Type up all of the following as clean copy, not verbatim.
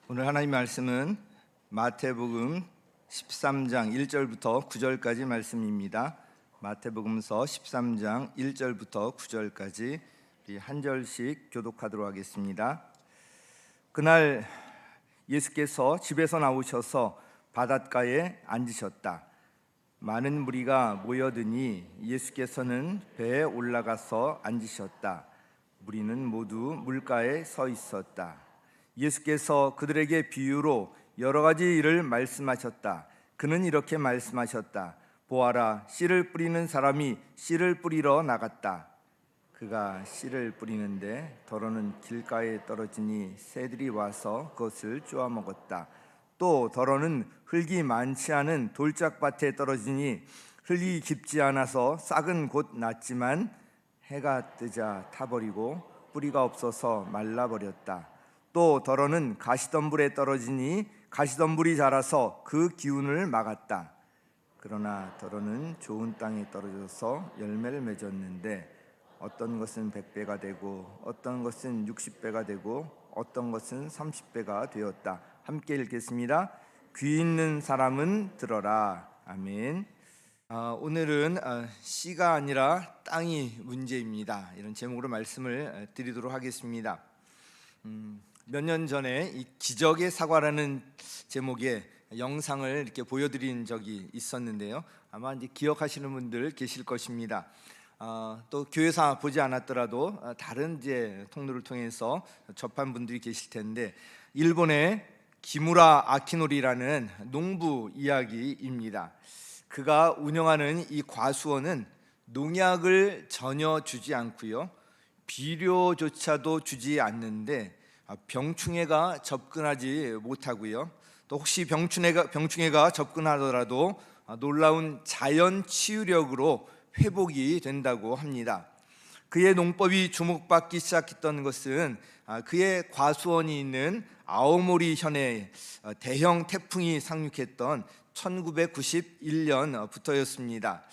오늘 하나님 말씀은 마태복음 13장 1절부터 9절까지 말씀입니다. 마태복음서 13장 1절부터 9절까지 우리 한 절씩 교독하도록 하겠습니다. 그날 예수께서 집에서 나오셔서 바닷가에 앉으셨다. 많은 무리가 모여드니 예수께서는 배에 올라가서 앉으셨다. 무리는 모두 물가에 서 있었다. 예수께서 그들에게 비유로 여러 가지 일을 말씀하셨다. 그는 이렇게 말씀하셨다. 보아라, 씨를 뿌리는 사람이 씨를 뿌리러 나갔다. 그가 씨를 뿌리는데 더러는 길가에 떨어지니 새들이 와서 그것을 쪼아 먹었다. 또 더러는 흙이 많지 않은 돌짝밭에 떨어지니 흙이 깊지 않아서 싹은 곧 났지만 해가 뜨자 타버리고 뿌리가 없어서 말라버렸다. 또 더러는 가시덤불에 떨어지니 가시덤불이 자라서 그 기운을 막았다. 그러나 더러는 좋은 땅에 떨어져서 열매를 맺었는데 어떤 것은 100배가 되고 어떤 것은 60배가 되고 어떤 것은 30배가 되었다. 함께 읽겠습니다. 귀 있는 사람은 들어라. 아멘. 오늘은 씨가 아니라 땅이 문제입니다. 이런 제목으로 말씀을 드리도록 하겠습니다. 몇 년 전에 이 기적의 사과라는 제목의 영상을 이렇게 보여드린 적이 있었는데요. 아마 이제 기억하시는 분들 계실 것입니다. 또 교회에서 보지 않았더라도 다른 이제 통로를 통해서 접한 분들이 계실 텐데, 일본의 기무라 아키노리라는 농부 이야기입니다. 그가 운영하는 이 과수원은 농약을 전혀 주지 않고요, 비료조차도 주지 않는데 병충해가 접근하지 못하고요, 또 혹시 병충해가 접근하더라도 놀라운 자연 치유력으로 회복이 된다고 합니다. 그의 농법이 주목받기 시작했던 것은 그의 과수원이 있는 아오모리 현에 대형 태풍이 상륙했던 1991년부터였습니다.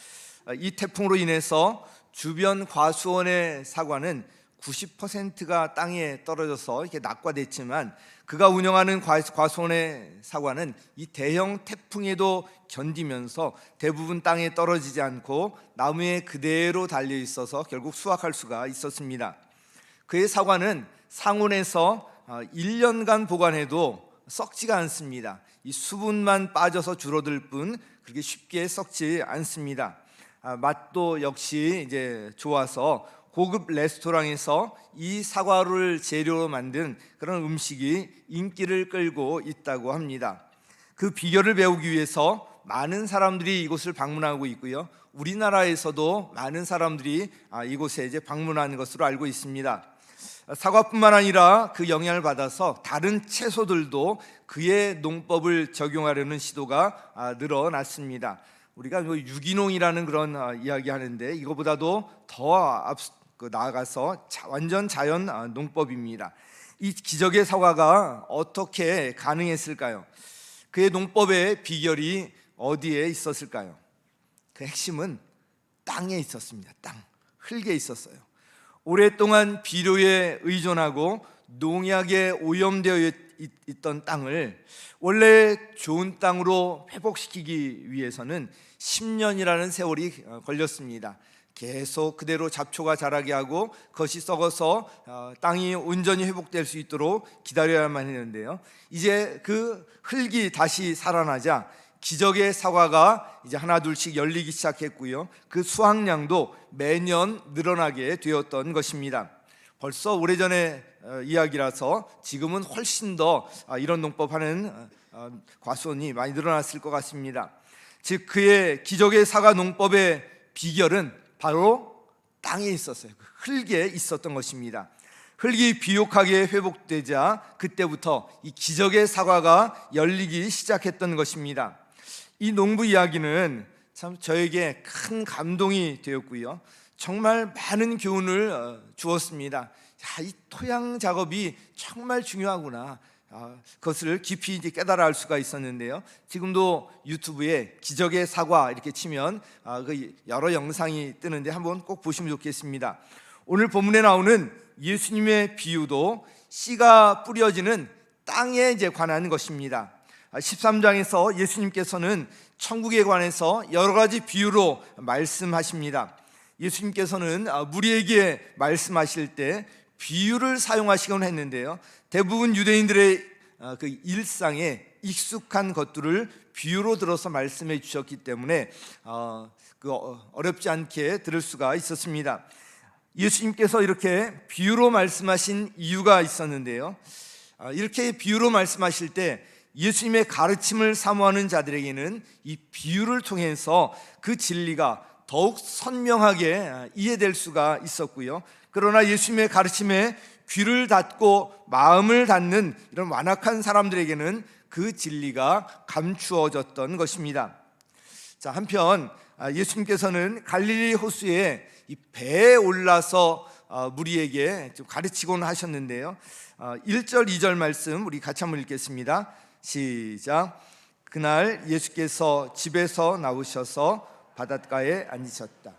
이 태풍으로 인해서 주변 과수원의 사과는 90%가 땅에 떨어져서 이렇게 낙과됐지만, 그가 운영하는 과수원의 사과는 이 대형 태풍에도 견디면서 대부분 땅에 떨어지지 않고 나무에 그대로 달려 있어서 결국 수확할 수가 있었습니다. 그의 사과는 상온에서 1년간 보관해도 썩지가 않습니다. 이 수분만 빠져서 줄어들 뿐 그렇게 쉽게 썩지 않습니다. 맛도 역시 이제 좋아서 고급 레스토랑에서 이 사과를 재료로 만든 그런 음식이 인기를 끌고 있다고 합니다. 그 비결을 배우기 위해서 많은 사람들이 이곳을 방문하고 있고요, 우리나라에서도 많은 사람들이 이곳에 이제 방문하는 것으로 알고 있습니다. 사과뿐만 아니라 그 영향을 받아서 다른 채소들도 그의 농법을 적용하려는 시도가 늘어났습니다. 우리가 유기농이라는 그런 이야기 하는데, 이거보다도 더 나아가서 완전 자연 농법입니다. 이 기적의 사과가 어떻게 가능했을까요? 그의 농법의 비결이 어디에 있었을까요? 그 핵심은 땅에 있었습니다. 흙에 있었어요. 오랫동안 비료에 의존하고 농약에 오염되어 있던 땅을 원래 좋은 땅으로 회복시키기 위해서는 10년이라는 세월이 걸렸습니다. 계속 그대로 잡초가 자라게 하고 그것이 썩어서 땅이 온전히 회복될 수 있도록 기다려야만 했는데요, 이제 그 흙이 다시 살아나자 기적의 사과가 이제 하나 둘씩 열리기 시작했고요, 그 수확량도 매년 늘어나게 되었던 것입니다. 벌써 오래전의 이야기라서 지금은 훨씬 더 이런 농법하는 과수원이 많이 늘어났을 것 같습니다. 즉 그의 기적의 사과 농법의 비결은 바로 땅에 있었어요. 흙에 있었던 것입니다. 흙이 비옥하게 회복되자 그때부터 이 기적의 사과가 열리기 시작했던 것입니다. 이 농부 이야기는 참 저에게 큰 감동이 되었고요, 정말 많은 교훈을 주었습니다. 이 토양 작업이 정말 중요하구나, 그것을 깊이 이제 깨달아 알 수가 있었는데요, 지금도 유튜브에 기적의 사과 이렇게 치면 그 여러 영상이 뜨는데 한번 꼭 보시면 좋겠습니다. 오늘 본문에 나오는 예수님의 비유도 씨가 뿌려지는 땅에 이제 관한 것입니다. 13장에서 예수님께서는 천국에 관해서 여러 가지 비유로 말씀하십니다. 예수님께서는 무리에게 말씀하실 때 비유를 사용하시곤 했는데요, 대부분 유대인들의 그 일상에 익숙한 것들을 비유로 들어서 말씀해 주셨기 때문에 어렵지 않게 들을 수가 있었습니다. 예수님께서 이렇게 비유로 말씀하신 이유가 있었는데요, 이렇게 비유로 말씀하실 때 예수님의 가르침을 사모하는 자들에게는 이 비유를 통해서 그 진리가 더욱 선명하게 이해될 수가 있었고요, 그러나 예수님의 가르침에 귀를 닫고 마음을 닫는 이런 완악한 사람들에게는 그 진리가 감추어졌던 것입니다. 자, 한편 예수님께서는 갈릴리 호수에 이 배에 올라서 무리에게 좀 가르치곤 하셨는데요, 1절 2절 말씀 우리 같이 한번 읽겠습니다. 시작. 그날 예수께서 집에서 나오셔서 바닷가에 앉으셨다.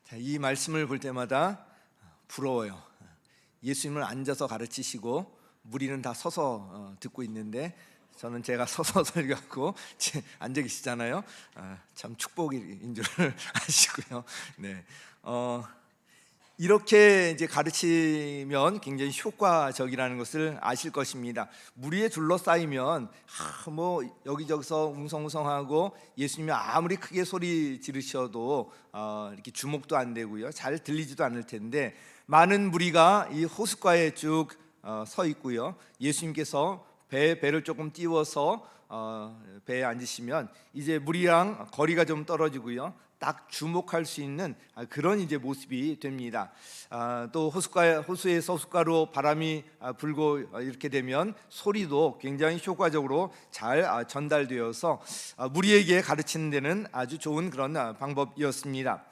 자, 이 말씀을 볼 때마다 부러워요. 예수님을 앉아서 가르치시고 무리는 다 서서 듣고 있는데 저는 제가 서서 설교하고 앉아 계시잖아요. 참 축복인 줄 아시고요. 네, 이렇게 이제 가르치면 굉장히 효과적이라는 것을 아실 것입니다. 무리에 둘러싸이면 뭐 여기저기서 웅성웅성하고 예수님이 아무리 크게 소리 지르셔도 이렇게 주목도 안 되고요, 잘 들리지도 않을 텐데, 많은 무리가 이 호숫가에 쭉 서 있고요, 예수님께서 배를 조금 띄워서 배에 앉으시면 이제 무리랑 거리가 좀 떨어지고요, 딱 주목할 수 있는 그런 이제 모습이 됩니다. 또 호수에서 호숫가로 바람이 불고 이렇게 되면 소리도 굉장히 효과적으로 잘 전달되어서 무리에게 가르치는 데는 아주 좋은 그런 방법이었습니다.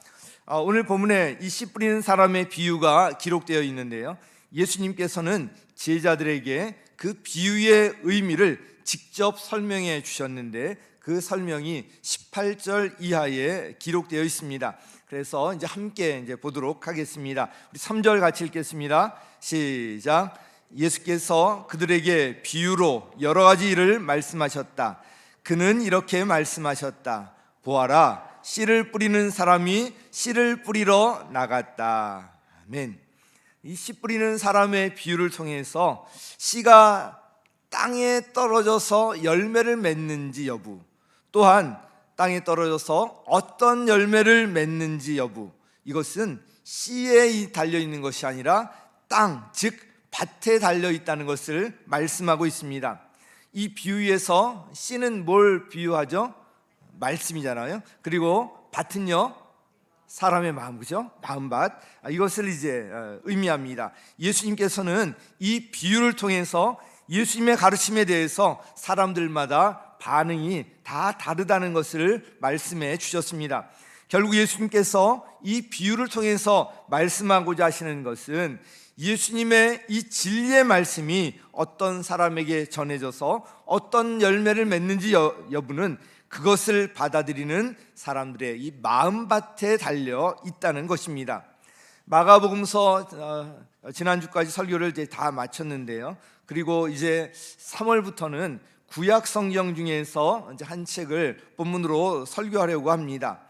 오늘 본문에 이 씨 뿌리는 사람의 비유가 기록되어 있는데요, 예수님께서는 제자들에게 그 비유의 의미를 직접 설명해 주셨는데 그 설명이 18절 이하에 기록되어 있습니다. 그래서 이제 함께 이제 보도록 하겠습니다. 우리 3절 같이 읽겠습니다. 시작. 예수께서 그들에게 비유로 여러 가지 일을 말씀하셨다. 그는 이렇게 말씀하셨다. 보아라, 씨를 뿌리는 사람이 씨를 뿌리러 나갔다. 아멘. 이 씨 뿌리는 사람의 비유를 통해서 씨가 땅에 떨어져서 열매를 맺는지 여부, 또한 땅에 떨어져서 어떤 열매를 맺는지 여부, 이것은 씨에 달려있는 것이 아니라 땅, 즉 밭에 달려있다는 것을 말씀하고 있습니다. 이 비유에서 씨는 뭘 비유하죠? 말씀이잖아요. 그리고 밭은요, 사람의 마음, 그죠? 마음밭, 이것을 이제 의미합니다. 예수님께서는 이 비유를 통해서 예수님의 가르침에 대해서 사람들마다 반응이 다 다르다는 것을 말씀해 주셨습니다. 결국 예수님께서 이 비유를 통해서 말씀하고자 하시는 것은 예수님의 이 진리의 말씀이 어떤 사람에게 전해져서 어떤 열매를 맺는지 여부는 그것을 받아들이는 사람들의 이 마음밭에 달려 있다는 것입니다. 마가복음서 지난주까지 설교를 이제 다 마쳤는데요, 그리고 이제 3월부터는 구약 성경 중에서 이제 한 책을 본문으로 설교하려고 합니다.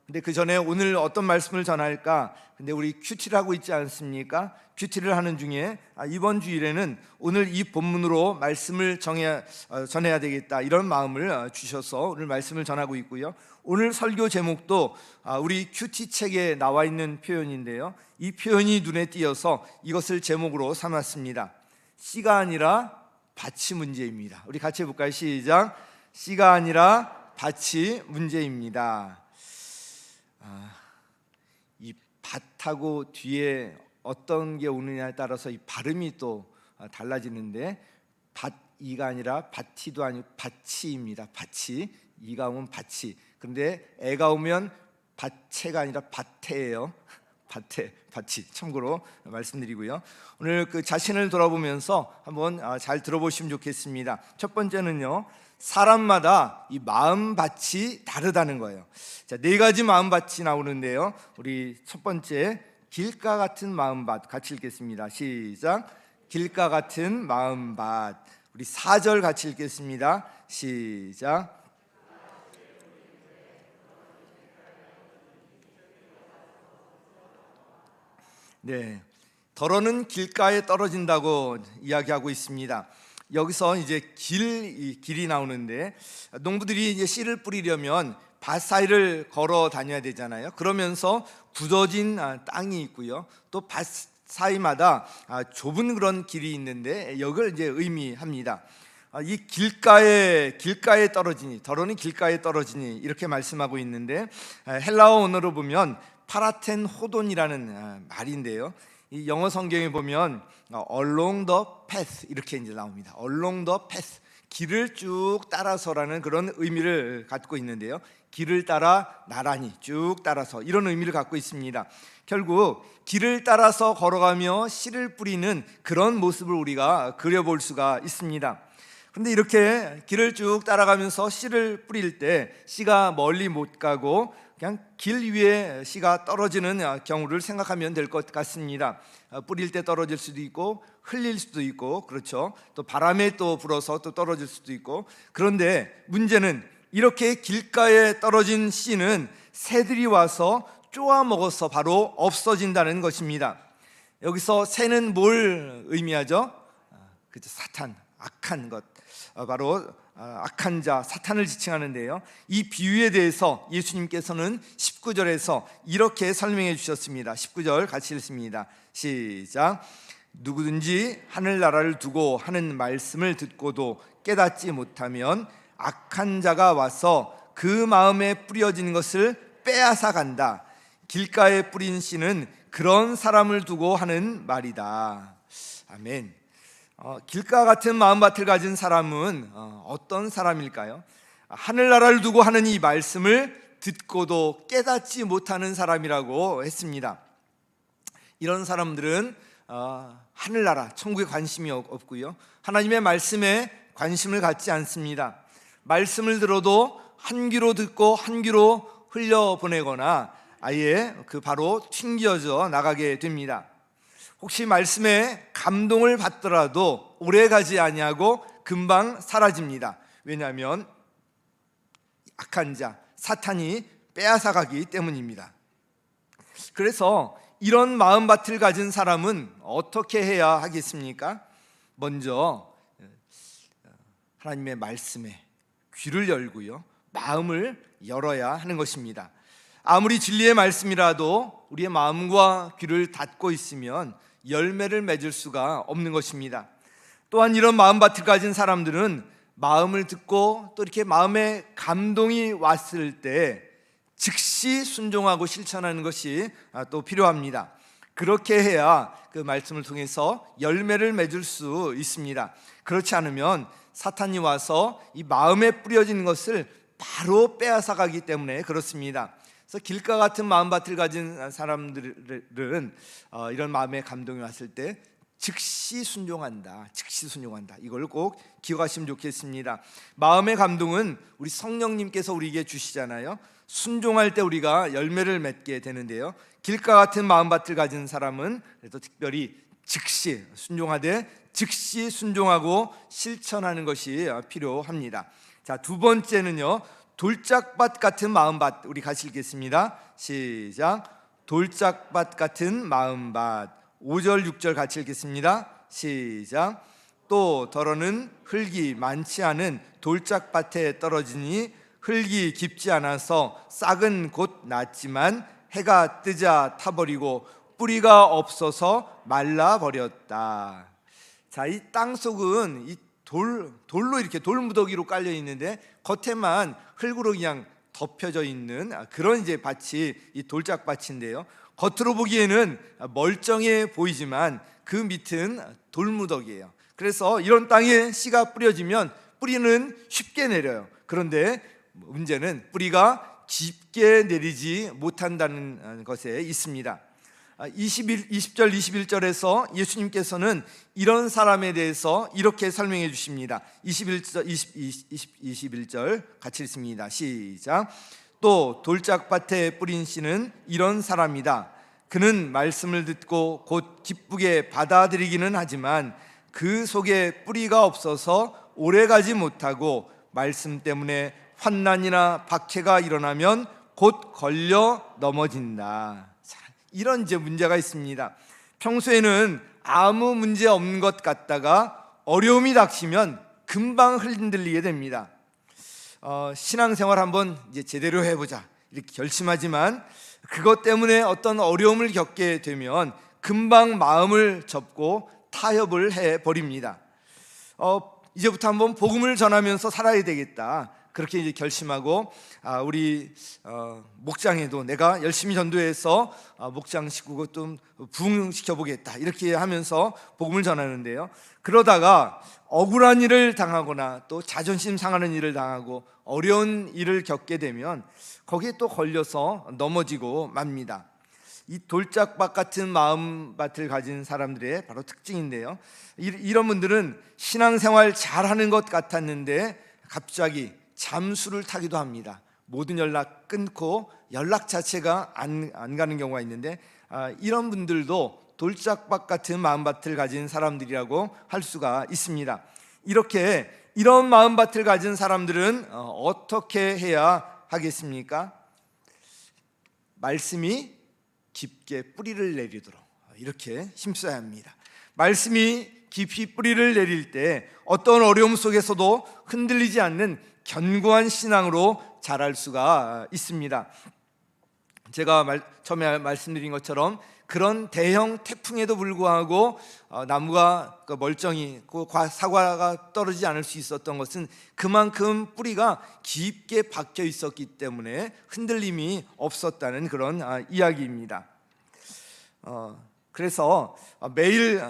근데 그 전에 오늘 어떤 말씀을 전할까? 근데 우리 큐티를 하고 있지 않습니까? 큐티를 하는 중에 이번 주일에는 오늘 이 본문으로 말씀을 전해야 되겠다, 이런 마음을 주셔서 오늘 말씀을 전하고 있고요. 오늘 설교 제목도 우리 큐티 책에 나와 있는 표현인데요, 이 표현이 눈에 띄어서 이것을 제목으로 삼았습니다. 씨가 아니라 밭이 문제입니다. 우리 같이 해볼까요? 시작. 씨가 아니라 밭이 문제입니다. 이 밭하고 뒤에 어떤 게 오느냐에 따라서 이 발음이 또 달라지는데, 밭이가 아니라 밭이도 아니고 밭이입니다. 밭이, 이가 오면 밭이, 근데 애가 오면 밭채가 아니라 밭태예요. 밭이, 참고로 말씀드리고요. 오늘 그 자신을 돌아보면서 한번 잘 들어보시면 좋겠습니다. 첫 번째는요, 사람마다 이 마음밭이 다르다는 거예요. 자, 네 가지 마음밭이 나오는데요. 우리 첫 번째, 길가 같은 마음밭 같이 읽겠습니다. 시작. 길가 같은 마음밭. 우리 4절 같이 읽겠습니다. 시작. 네, 더러는 길가에 떨어진다고 이야기하고 있습니다. 여기서 이제 길이 나오는데, 농부들이 이제 씨를 뿌리려면 밭 사이를 걸어 다녀야 되잖아요. 그러면서 굳어진 땅이 있고요. 또 밭 사이마다 좁은 그런 길이 있는데, 이걸 이제 의미합니다. 이 길가에 떨어지니, 더러는 길가에 떨어지니 이렇게 말씀하고 있는데, 헬라어 언어로 보면 파라텐 호돈이라는 말인데요. 이 영어 성경에 보면 along the path 이렇게 이제 나옵니다. along the path, 길을 쭉 따라서라는 그런 의미를 갖고 있는데요. 길을 따라 나란히 쭉 따라서, 이런 의미를 갖고 있습니다. 결국 길을 따라서 걸어가며 씨를 뿌리는 그런 모습을 우리가 그려볼 수가 있습니다. 그런데 이렇게 길을 쭉 따라가면서 씨를 뿌릴 때 씨가 멀리 못 가고 그냥 길 위에 씨가 떨어지는 경우를 생각하면 될 것 같습니다. 뿌릴 때 떨어질 수도 있고 흘릴 수도 있고, 그렇죠. 또 바람에 또 불어서 또 떨어질 수도 있고. 그런데 문제는 이렇게 길가에 떨어진 씨는 새들이 와서 쪼아 먹어서 바로 없어진다는 것입니다. 여기서 새는 뭘 의미하죠? 그죠, 사탄, 악한 것, 바로 악한 자, 사탄을 지칭하는데요. 이 비유에 대해서 예수님께서는 19절에서 이렇게 설명해 주셨습니다. 19절 같이 읽습니다. 시작. 누구든지 하늘나라를 두고 하는 말씀을 듣고도 깨닫지 못하면 악한 자가 와서 그 마음에 뿌려진 것을 빼앗아 간다. 길가에 뿌린 씨는 그런 사람을 두고 하는 말이다. 아멘. 길가 같은 마음밭을 가진 사람은 어떤 사람일까요? 하늘나라를 두고 하는 이 말씀을 듣고도 깨닫지 못하는 사람이라고 했습니다. 이런 사람들은 하늘나라, 천국에 관심이 없고요, 하나님의 말씀에 관심을 갖지 않습니다. 말씀을 들어도 한 귀로 듣고 한 귀로 흘려보내거나 아예 바로 튕겨져 나가게 됩니다. 혹시 말씀에 감동을 받더라도 오래 가지 아니하고 금방 사라집니다. 왜냐하면 악한 자, 사탄이 빼앗아가기 때문입니다. 그래서 이런 마음밭을 가진 사람은 어떻게 해야 하겠습니까? 먼저 하나님의 말씀에 귀를 열고요, 마음을 열어야 하는 것입니다. 아무리 진리의 말씀이라도 우리의 마음과 귀를 닫고 있으면 열매를 맺을 수가 없는 것입니다. 또한 이런 마음밭을 가진 사람들은 마음을 듣고 또 이렇게 마음에 감동이 왔을 때 즉시 순종하고 실천하는 것이 또 필요합니다. 그렇게 해야 그 말씀을 통해서 열매를 맺을 수 있습니다. 그렇지 않으면 사탄이 와서 이 마음에 뿌려진 것을 바로 빼앗아 가기 때문에 그렇습니다. 그래서 길가 같은 마음밭을 가진 사람들은 이런 마음의 감동이 왔을 때 즉시 순종한다. 이걸 꼭 기억하시면 좋겠습니다. 마음의 감동은 우리 성령님께서 우리에게 주시잖아요. 순종할 때 우리가 열매를 맺게 되는데요. 길가 같은 마음밭을 가진 사람은 그래도 특별히 즉시 순종하되 즉시 순종하고 실천하는 것이 필요합니다. 자, 두 번째는요, 돌짝밭 같은 마음밭. 우리 같이 읽겠습니다. 시작. 돌짝밭 같은 마음밭. 5절 6절 같이 읽겠습니다. 시작. 또 더러는 흙이 많지 않은 돌짝밭에 떨어지니 흙이 깊지 않아서 싹은 곧 났지만 해가 뜨자 타버리고 뿌리가 없어서 말라버렸다. 자, 이 땅 속은 이 돌로 이렇게 돌무더기로 깔려 있는데 겉에만 흙으로 그냥 덮여져 있는 그런 이제 밭이 이 돌짝밭인데요. 겉으로 보기에는 멀쩡해 보이지만 그 밑은 돌무더기예요. 그래서 이런 땅에 씨가 뿌려지면 뿌리는 쉽게 내려요. 그런데 문제는 뿌리가 깊게 내리지 못한다는 것에 있습니다. 20절 21절에서 예수님께서는 이런 사람에 대해서 이렇게 설명해 주십니다. 21절 같이 읽습니다. 시작. 또 돌짝밭에 뿌린 씨는 이런 사람이다. 그는 말씀을 듣고 곧 기쁘게 받아들이기는 하지만 그 속에 뿌리가 없어서 오래가지 못하고 말씀 때문에 환난이나 박해가 일어나면 곧 걸려 넘어진다. 자, 이런 이제 문제가 있습니다. 평소에는 아무 문제 없는 것 같다가 어려움이 닥치면 금방 흔들리게 됩니다. 신앙생활 한번 이제 제대로 해보자 이렇게 결심하지만 그것 때문에 어떤 어려움을 겪게 되면 금방 마음을 접고 타협을 해버립니다. 이제부터 한번 복음을 전하면서 살아야 되겠다 그렇게 이제 결심하고 우리 목장에도 내가 열심히 전도해서 목장 식구고 좀 부흥시켜 보겠다 이렇게 하면서 복음을 전하는데요. 그러다가 억울한 일을 당하거나 또 자존심 상하는 일을 당하고 어려운 일을 겪게 되면 거기에 또 걸려서 넘어지고 맙니다. 이 돌짝밭 같은 마음밭을 가진 사람들의 바로 특징인데요. 이런 분들은 신앙생활 잘하는 것 같았는데 갑자기 잠수를 타기도 합니다. 모든 연락 끊고 연락 자체가 안 가는 경우가 있는데 이런 분들도 돌짝밭 같은 마음밭을 가진 사람들이라고 할 수가 있습니다. 이런 마음밭을 가진 사람들은 어떻게 해야 하겠습니까? 말씀이 깊게 뿌리를 내리도록 이렇게 힘써야 합니다. 말씀이 깊이 뿌리를 내릴 때 어떤 어려움 속에서도 흔들리지 않는 견고한 신앙으로 자랄 수가 있습니다. 제가 처음에 말씀드린 것처럼 그런 대형 태풍에도 불구하고 나무가 멀쩡히 사과가 떨어지지 않을 수 있었던 것은 그만큼 뿌리가 깊게 박혀 있었기 때문에 흔들림이 없었다는 그런 이야기입니다. 그래서 매일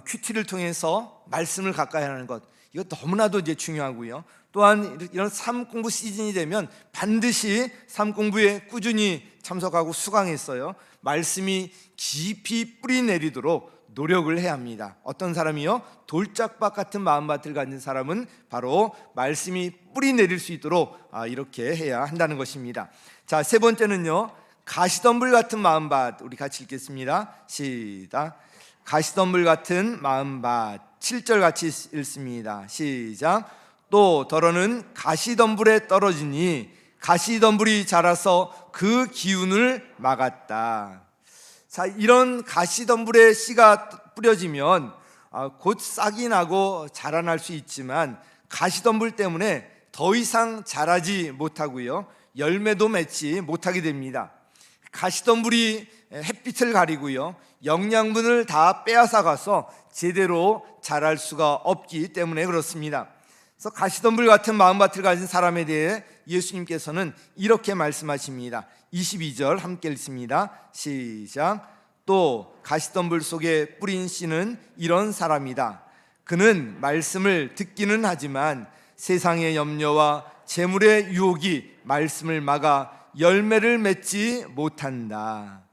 큐티를 통해서 말씀을 가까이 하는 것 이거 너무나도 이제 중요하고요. 또한 이런 삶 공부 시즌이 되면 반드시 삶 공부에 꾸준히 참석하고 수강했어요. 말씀이 깊이 뿌리 내리도록 노력을 해야 합니다. 어떤 사람이요? 돌짝밭 같은 마음밭을 가진 사람은 바로 말씀이 뿌리 내릴 수 있도록 이렇게 해야 한다는 것입니다. 자, 세 번째는요. 가시덤불 같은 마음밭 우리 같이 읽겠습니다. 시작. 가시덤불 같은 마음밭 7절 같이 읽습니다. 시작. 또 더러는 가시덤불에 떨어지니 가시덤불이 자라서 그 기운을 막았다. 자, 이런 가시덤불에 씨가 뿌려지면 곧 싹이 나고 자라날 수 있지만 가시덤불 때문에 더 이상 자라지 못하고요, 열매도 맺지 못하게 됩니다. 가시덤불이 햇빛을 가리고요, 영양분을 다 빼앗아 가서 제대로 자랄 수가 없기 때문에 그렇습니다. 그래서 가시덤불 같은 마음밭을 가진 사람에 대해 예수님께서는 이렇게 말씀하십니다. 22절 함께 읽습니다. 시작. 또 가시덤불 속에 뿌린 씨는 이런 사람이다. 그는 말씀을 듣기는 하지만 세상의 염려와 재물의 유혹이 말씀을 막아 열매를 맺지 못한다.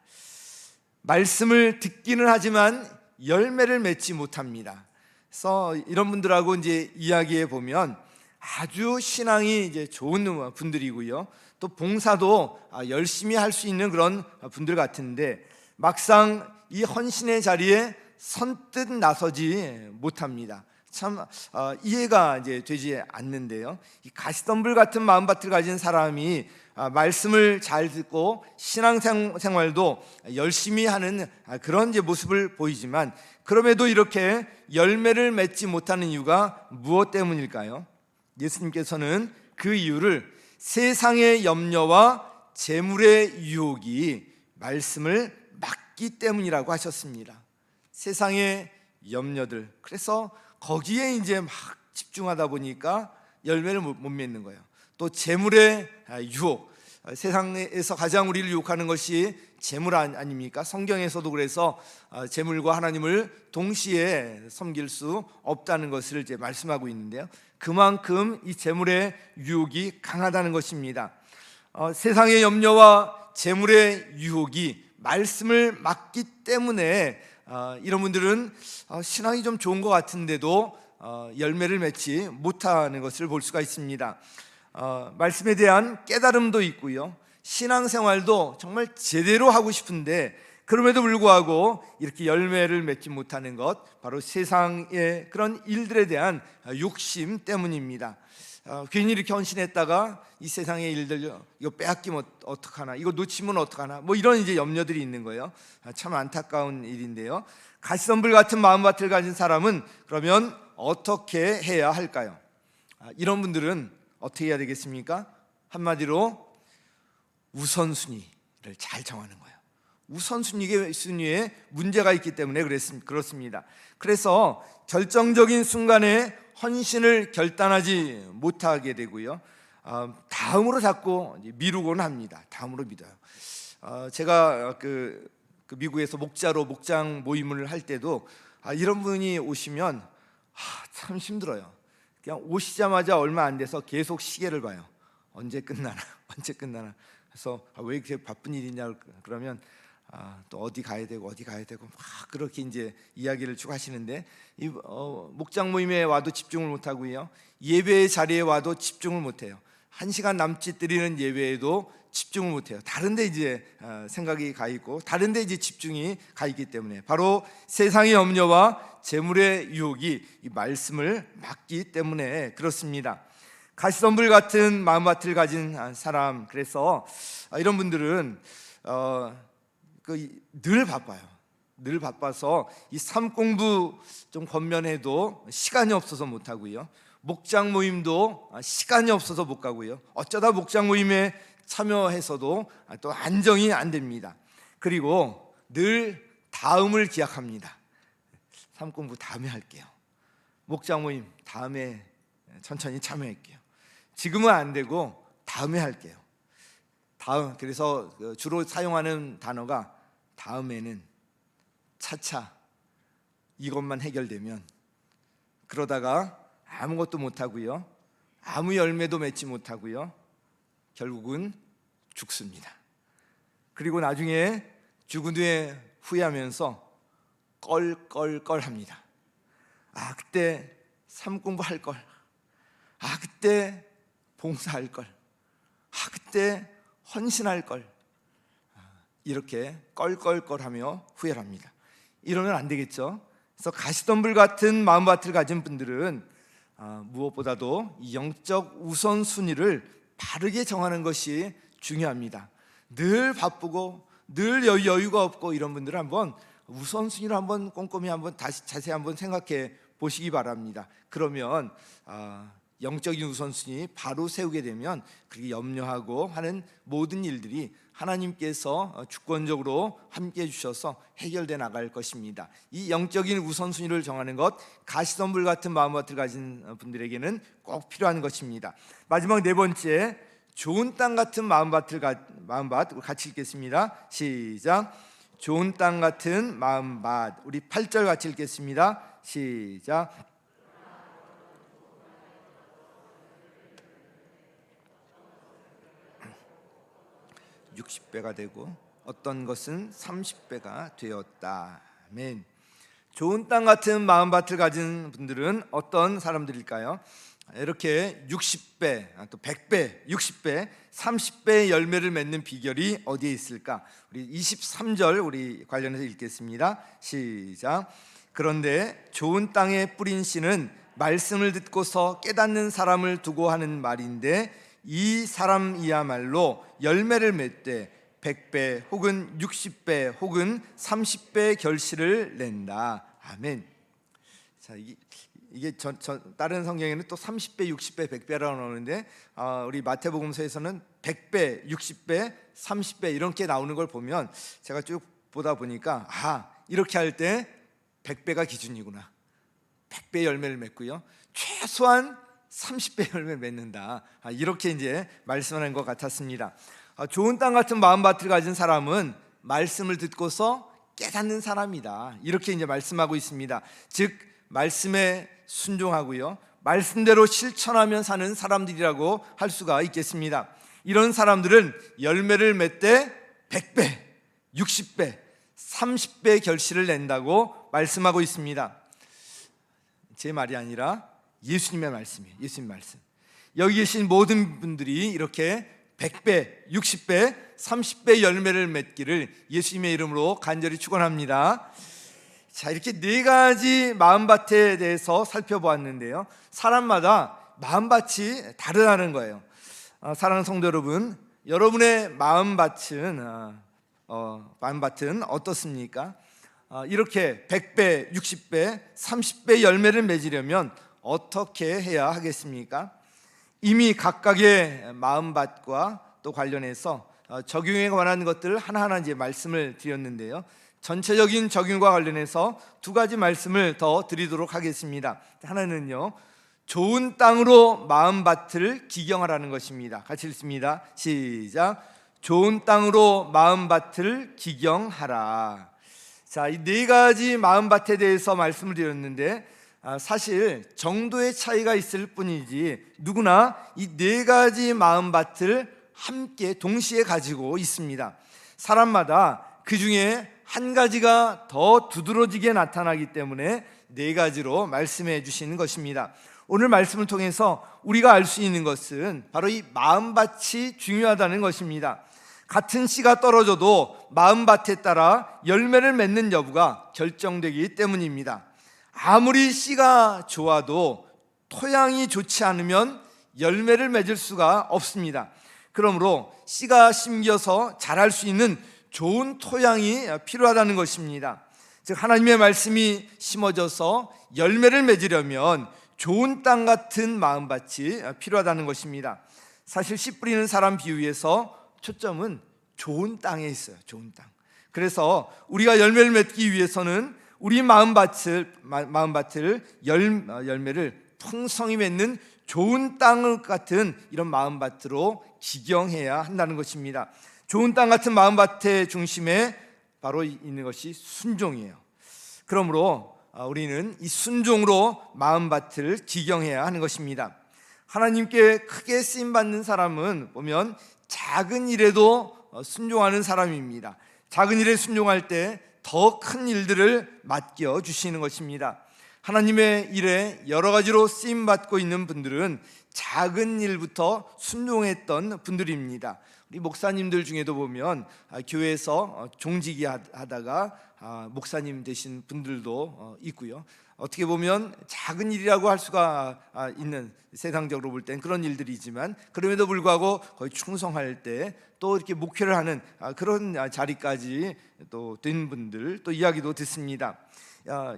말씀을 듣기는 하지만 열매를 맺지 못합니다. 그래서 이런 분들하고 이제 이야기해 보면 아주 신앙이 이제 좋은 분들이고요, 또 봉사도 열심히 할 수 있는 그런 분들 같은데 막상 이 헌신의 자리에 선뜻 나서지 못합니다. 참 이해가 이제 되지 않는데요. 이 가시덤불 같은 마음밭을 가진 사람이 말씀을 잘 듣고 신앙생활도 열심히 하는 그런 이제 모습을 보이지만 그럼에도 이렇게 열매를 맺지 못하는 이유가 무엇 때문일까요? 예수님께서는 그 이유를 세상의 염려와 재물의 유혹이 말씀을 막기 때문이라고 하셨습니다. 세상의 염려들, 그래서 거기에 이제 막 집중하다 보니까 열매를 못 맺는 거예요. 또 재물의 유혹, 세상에서 가장 우리를 유혹하는 것이 재물 아닙니까? 성경에서도 그래서 재물과 하나님을 동시에 섬길 수 없다는 것을 이제 말씀하고 있는데요. 그만큼 이 재물의 유혹이 강하다는 것입니다. 세상의 염려와 재물의 유혹이 말씀을 맡기 때문에 이런 분들은 신앙이 좀 좋은 것 같은데도 열매를 맺지 못하는 것을 볼 수가 있습니다. 말씀에 대한 깨달음도 있고요, 신앙생활도 정말 제대로 하고 싶은데 그럼에도 불구하고 이렇게 열매를 맺지 못하는 것, 바로 세상의 그런 일들에 대한 욕심 때문입니다. 괜히 이렇게 헌신했다가 이 세상의 일들 이거 빼앗기면 어떡하나, 이거 놓치면 어떡하나, 뭐 이런 이제 염려들이 있는 거예요. 참 안타까운 일인데요. 가시덤불 같은 마음밭을 가진 사람은 그러면 어떻게 해야 할까요? 이런 분들은 어떻게 해야 되겠습니까? 한마디로 우선순위를 잘 정하는 거예요. 우선순위에 문제가 있기 때문에 그렇습니다. 그래서 결정적인 순간에 헌신을 결단하지 못하게 되고요, 다음으로 자꾸 미루곤 합니다. 다음으로 미뤄요. 제가 그 미국에서 목장 모임을 할 때도 이런 분이 오시면 참 힘들어요. 그냥 오시자마자 얼마 안 돼서 계속 시계를 봐요. 언제 끝나나 언제 끝나나. 그래서 왜 이렇게 바쁜 일이냐 그러면 또 어디 가야 되고 막 그렇게 이제 이야기를 쭉 하시는데, 목장 모임에 와도 집중을 못 하고요, 예배 자리에 와도 집중을 못 해요. 1시간 남짓 드리는 예배에도 집중을 못 해요. 다른데 이제 생각이 가 있고 다른데 이제 집중이 가 있기 때문에, 바로 세상의 염려와 재물의 유혹이 이 말씀을 막기 때문에 그렇습니다. 가시덤불 같은 마음밭을 가진 사람, 그래서 이런 분들은 늘 바빠요. 늘 바빠서 이 삶 공부 좀 권면해도 시간이 없어서 못 하고요, 목장 모임도 시간이 없어서 못 가고요, 어쩌다 목장 모임에 참여해서도 또 안정이 안 됩니다. 그리고 늘 다음을 기약합니다. 삶 공부 다음에 할게요, 목장 모임 다음에 천천히 참여할게요, 지금은 안 되고 다음에 할게요. 그래서 주로 사용하는 단어가 다음에는 차차 이것만 해결되면, 그러다가 아무것도 못하고요, 아무 열매도 맺지 못하고요, 결국은 죽습니다. 그리고 나중에 죽은 후에 후회하면서 껄껄껄합니다. 그때 삶 공부할 걸, 그때 봉사할 걸, 그때 헌신할 걸, 이렇게 껄껄껄하며 후회를 합니다. 이러면 안 되겠죠. 그래서 가시덤불 같은 마음밭을 가진 분들은 무엇보다도 이 영적 우선순위를 바르게 정하는 것이 중요합니다. 늘 바쁘고 늘 여유가 없고 이런 분들은 한번 우선순위를 한번 꼼꼼히 한번 다시 자세히 한번 생각해 보시기 바랍니다. 그러면 영적인 우선순위 바로 세우게 되면 그렇게 염려하고 하는 모든 일들이 하나님께서 주권적으로 함께 해주셔서 해결돼 나갈 것입니다. 이 영적인 우선순위를 정하는 것, 가시덤불 같은 마음밭을 가진 분들에게는 꼭 필요한 것입니다. 마지막 네 번째, 좋은 땅 같은 마음밭 같이 읽겠습니다. 시작. 좋은 땅 같은 마음밭. 우리 8절 같이 읽겠습니다. 시작. 60배가 되고 어떤 것은 30배가 되었다. 아멘. 좋은 땅 같은 마음밭을 가진 분들은 어떤 사람들일까요? 이렇게 60배, 또 100배, 60배, 30배의 열매를 맺는 비결이 어디에 있을까? 우리 23절 우리 관련해서 읽겠습니다. 시작. 그런데 좋은 땅에 뿌린 씨는 말씀을 듣고서 깨닫는 사람을 두고 하는 말인데, 이 사람이야말로 열매를 맺되 100배 혹은 60배 혹은 30배 결실을 낸다. 아멘. 자, 이게 다른 성경에는 또 30배, 60배, 100배라고 나오는데 우리 마태복음서에서는 100배, 60배, 30배 이렇게 나오는 걸 보면 제가 쭉 보다 보니까 이렇게 할 때 100배가 기준이구나. 100배 열매를 맺고요, 최소한 30배 열매를 맺는다. 이렇게 이제 말씀하는 것 같았습니다. 좋은 땅 같은 마음밭을 가진 사람은 말씀을 듣고서 깨닫는 사람이다. 이렇게 이제 말씀하고 있습니다. 즉 말씀에 순종하고요, 말씀대로 실천하며 사는 사람들이라고 할 수가 있겠습니다. 이런 사람들은 열매를 맺되 100배, 60배, 30배 결실을 낸다고 말씀하고 있습니다. 제 말이 아니라 예수님의 말씀이에요. 예수님 말씀. 여기 계신 모든 분들이 이렇게 100배, 60배, 30배 열매를 맺기를 예수님의 이름으로 간절히 축원합니다. 자, 이렇게 네 가지 마음밭에 대해서 살펴보았는데요. 사람마다 마음밭이 다르다는 거예요. 사랑하는 성도 여러분, 여러분의 마음밭은 어떻습니까? 이렇게 100배, 60배, 30배 열매를 맺으려면 어떻게 해야 하겠습니까? 이미 각각의 마음밭과 또 관련해서 적용에 관한 것들을 하나하나 이제 말씀을 드렸는데요. 전체적인 적용과 관련해서 두 가지 말씀을 더 드리도록 하겠습니다. 하나는요, 좋은 땅으로 마음밭을 기경하라는 것입니다. 같이 읽습니다. 시작. 좋은 땅으로 마음밭을 기경하라. 자, 이 네 가지 마음밭에 대해서 말씀을 드렸는데 사실 정도의 차이가 있을 뿐이지 누구나 이 네 가지 마음밭을 함께 동시에 가지고 있습니다. 사람마다 그 중에 한 가지가 더 두드러지게 나타나기 때문에 네 가지로 말씀해 주시는 것입니다. 오늘 말씀을 통해서 우리가 알 수 있는 것은 바로 이 마음밭이 중요하다는 것입니다. 같은 씨가 떨어져도 마음밭에 따라 열매를 맺는 여부가 결정되기 때문입니다. 아무리 씨가 좋아도 토양이 좋지 않으면 열매를 맺을 수가 없습니다. 그러므로 씨가 심겨서 자랄 수 있는 좋은 토양이 필요하다는 것입니다. 즉 하나님의 말씀이 심어져서 열매를 맺으려면 좋은 땅 같은 마음밭이 필요하다는 것입니다. 사실 씨 뿌리는 사람 비유에서 초점은 좋은 땅에 있어요. 좋은 땅. 그래서 우리가 열매를 맺기 위해서는 우리 마음밭을 열매를 풍성히 맺는 좋은 땅 같은 이런 마음밭으로 기경해야 한다는 것입니다. 좋은 땅 같은 마음밭의 중심에 바로 있는 것이 순종이에요. 그러므로 우리는 이 순종으로 마음밭을 기경해야 하는 것입니다. 하나님께 크게 쓰임받는 사람은 보면 작은 일에도 순종하는 사람입니다. 작은 일에 순종할 때 더 큰 일들을 맡겨 주시는 것입니다. 하나님의 일에 여러 가지로 쓰임받고 있는 분들은 작은 일부터 순종했던 분들입니다. 우리 목사님들 중에도 보면 교회에서 종직이 하다가 목사님 되신 분들도 있고요. 어떻게 보면 작은 일이라고 할 수가 있는, 세상적으로 볼 땐 그런 일들이지만 그럼에도 불구하고 거의 충성할 때 또 이렇게 목회를 하는 그런 자리까지 또 된 분들 또 이야기도 듣습니다.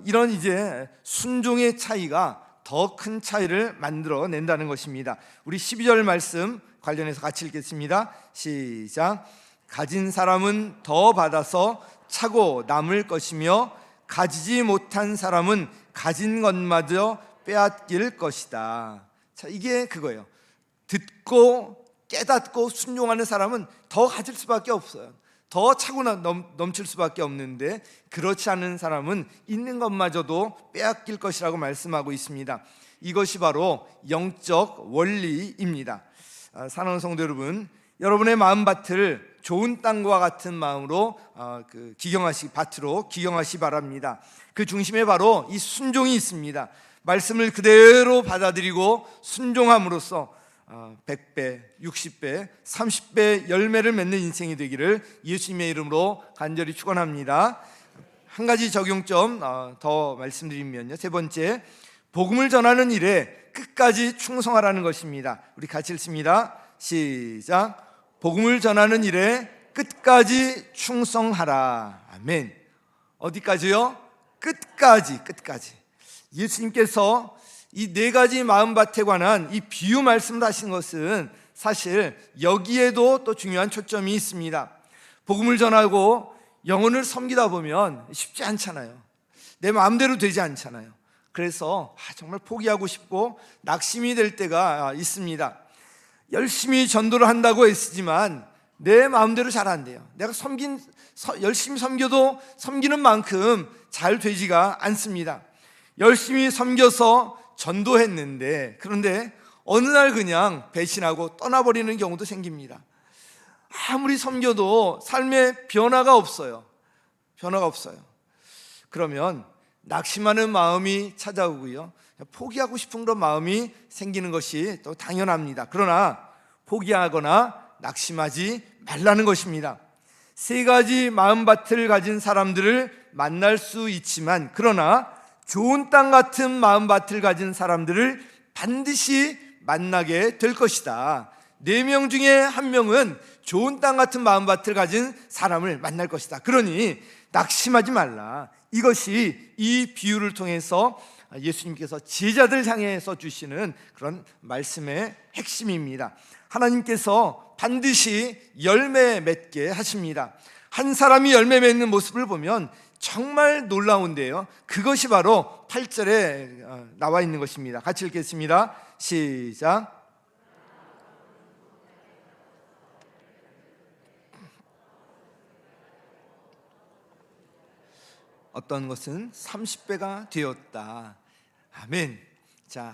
이런 이제 순종의 차이가 더 큰 차이를 만들어낸다는 것입니다. 우리 12절 말씀 관련해서 같이 읽겠습니다. 시작. 가진 사람은 더 받아서 차고 남을 것이며 가지지 못한 사람은 가진 것마저 빼앗길 것이다. 자, 이게 그거예요. 듣고 깨닫고 순종하는 사람은 더 가질 수밖에 없어요. 더 차고 넘칠 수밖에 없는데 그렇지 않은 사람은 있는 것마저도 빼앗길 것이라고 말씀하고 있습니다. 이것이 바로 영적 원리입니다. 사랑하는 성도 여러분, 여러분의 마음밭을 좋은 땅과 같은 마음으로 밭으로 기경하시 바랍니다. 그 중심에 바로 이 순종이 있습니다. 말씀을 그대로 받아들이고 순종함으로써 100배, 60배, 30배 열매를 맺는 인생이 되기를 예수님의 이름으로 간절히 축원합니다. 한 가지 적용점 더 말씀드리면요, 세 번째, 복음을 전하는 일에 끝까지 충성하라는 것입니다. 우리 같이 읽습니다. 시작. 복음을 전하는 일에 끝까지 충성하라. 아멘. 어디까지요? 끝까지. 예수님께서 이 네 가지 마음밭에 관한 이 비유 말씀을 하신 것은 사실 여기에도 또 중요한 초점이 있습니다. 복음을 전하고 영혼을 섬기다 보면 쉽지 않잖아요. 내 마음대로 되지 않잖아요. 그래서 정말 포기하고 싶고 낙심이 될 때가 있습니다. 열심히 전도를 한다고 애쓰지만 내 마음대로 잘 안 돼요. 내가 열심히 섬겨도 섬기는 만큼 잘 되지가 않습니다. 열심히 섬겨서 전도했는데 그런데 어느 날 그냥 배신하고 떠나버리는 경우도 생깁니다. 아무리 섬겨도 삶에 변화가 없어요. 변화가 없어요. 그러면 낙심하는 마음이 찾아오고요, 포기하고 싶은 그런 마음이 생기는 것이 또 당연합니다. 그러나 포기하거나 낙심하지 말라는 것입니다. 세 가지 마음밭을 가진 사람들을 만날 수 있지만, 그러나 좋은 땅 같은 마음밭을 가진 사람들을 반드시 만나게 될 것이다. 4명 중에 1명은 좋은 땅 같은 마음밭을 가진 사람을 만날 것이다. 그러니 낙심하지 말라. 이것이 이 비유를 통해서 예수님께서 제자들 향해서 주시는 그런 말씀의 핵심입니다. 하나님께서 반드시 열매 맺게 하십니다. 한 사람이 열매 맺는 모습을 보면 정말 놀라운데요, 그것이 바로 8절에 나와 있는 것입니다. 같이 읽겠습니다. 시작. 어떤 것은 30배가 되었다. 아멘. 자,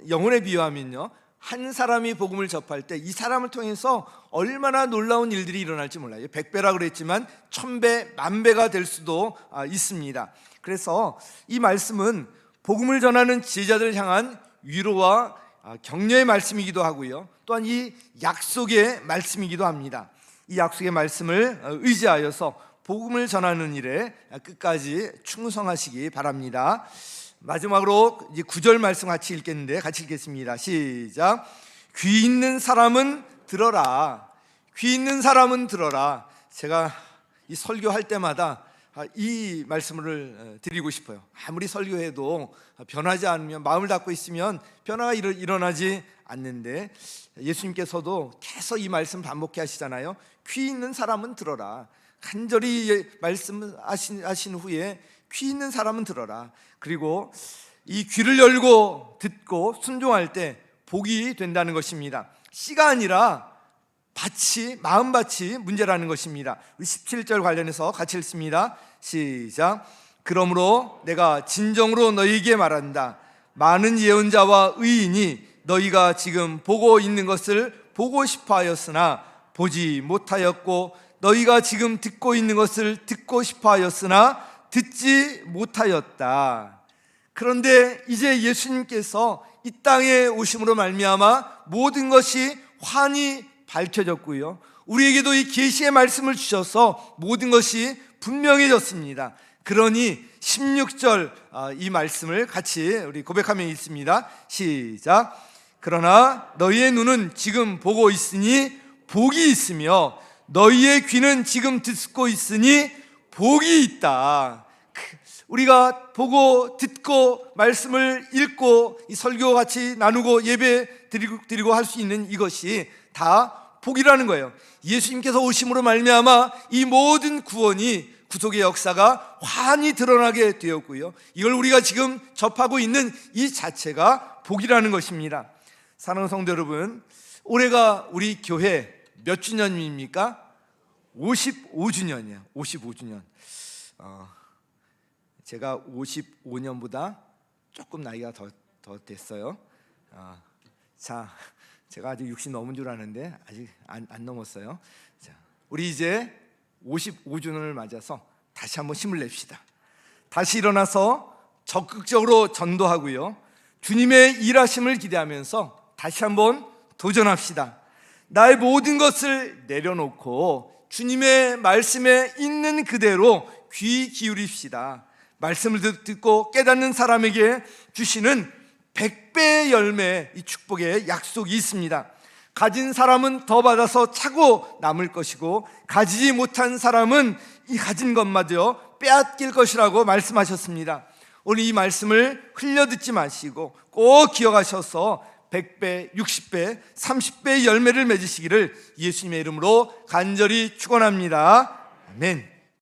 영혼에 비유하면요, 한 사람이 복음을 접할 때 이 사람을 통해서 얼마나 놀라운 일들이 일어날지 몰라요. 100배라 그랬지만 1000배, 10,000배가 될 수도 있습니다. 그래서 이 말씀은 복음을 전하는 제자들 향한 위로와 격려의 말씀이기도 하고요, 또한 이 약속의 말씀이기도 합니다. 이 약속의 말씀을 의지하여서 복음을 전하는 일에 끝까지 충성하시기 바랍니다. 마지막으로 이제 9절 말씀 같이 읽겠는데, 같이 읽겠습니다. 시작. 귀 있는 사람은 들어라. 귀 있는 사람은 들어라. 제가 이 설교할 때마다 이 말씀을 드리고 싶어요. 아무리 설교해도 변하지 않으면, 마음을 닫고 있으면 변화가 일어나지 않는데, 예수님께서도 계속 이 말씀 반복해 하시잖아요. 귀 있는 사람은 들어라. 간절히 말씀하신 후에 귀 있는 사람은 들어라. 그리고 이 귀를 열고 듣고 순종할 때 복이 된다는 것입니다. 씨가 아니라 밭이, 마음밭이 문제라는 것입니다. 우리 17절 관련해서 같이 읽습니다. 시작. 그러므로 내가 진정으로 너희에게 말한다. 많은 예언자와 의인이 너희가 지금 보고 있는 것을 보고 싶어 하였으나 보지 못하였고, 너희가 지금 듣고 있는 것을 듣고 싶어 하였으나 듣지 못하였다. 그런데 이제 예수님께서 이 땅에 오심으로 말미암아 모든 것이 환히 밝혀졌고요, 우리에게도 이 계시의 말씀을 주셔서 모든 것이 분명해졌습니다. 그러니 16절 이 말씀을 같이 우리 고백하면 있습니다. 시작. 그러나 너희의 눈은 지금 보고 있으니 복이 있으며 너희의 귀는 지금 듣고 있으니 복이 있다. 우리가 보고 듣고 말씀을 읽고 이 설교 같이 나누고 예배 드리고 할 수 있는 이것이 다 복이라는 거예요. 예수님께서 오심으로 말미암아 이 모든 구원이, 구속의 역사가 환히 드러나게 되었고요, 이걸 우리가 지금 접하고 있는 이 자체가 복이라는 것입니다. 사랑하는 성도 여러분, 올해가 우리 교회 몇 주년입니까? 55주년이에요. 55주년. 제가 55년보다 조금 나이가 더 됐어요. 자, 제가 아직 60 넘은 줄 아는데 아직 안 넘었어요. 자, 우리 이제 55주년을 맞아서 다시 한번 힘을 냅시다. 다시 일어나서 적극적으로 전도하고요, 주님의 일하심을 기대하면서 다시 한번 도전합시다. 나의 모든 것을 내려놓고 주님의 말씀에 있는 그대로 귀 기울입시다. 말씀을 듣고 깨닫는 사람에게 주시는 100배의 열매, 이 축복의 약속이 있습니다. 가진 사람은 더 받아서 차고 남을 것이고, 가지지 못한 사람은 이 가진 것마저 빼앗길 것이라고 말씀하셨습니다. 오늘 이 말씀을 흘려듣지 마시고 꼭 기억하셔서 100배, 60배, 30배의 열매를 맺으시기를 예수님의 이름으로 간절히 축원합니다. 아멘.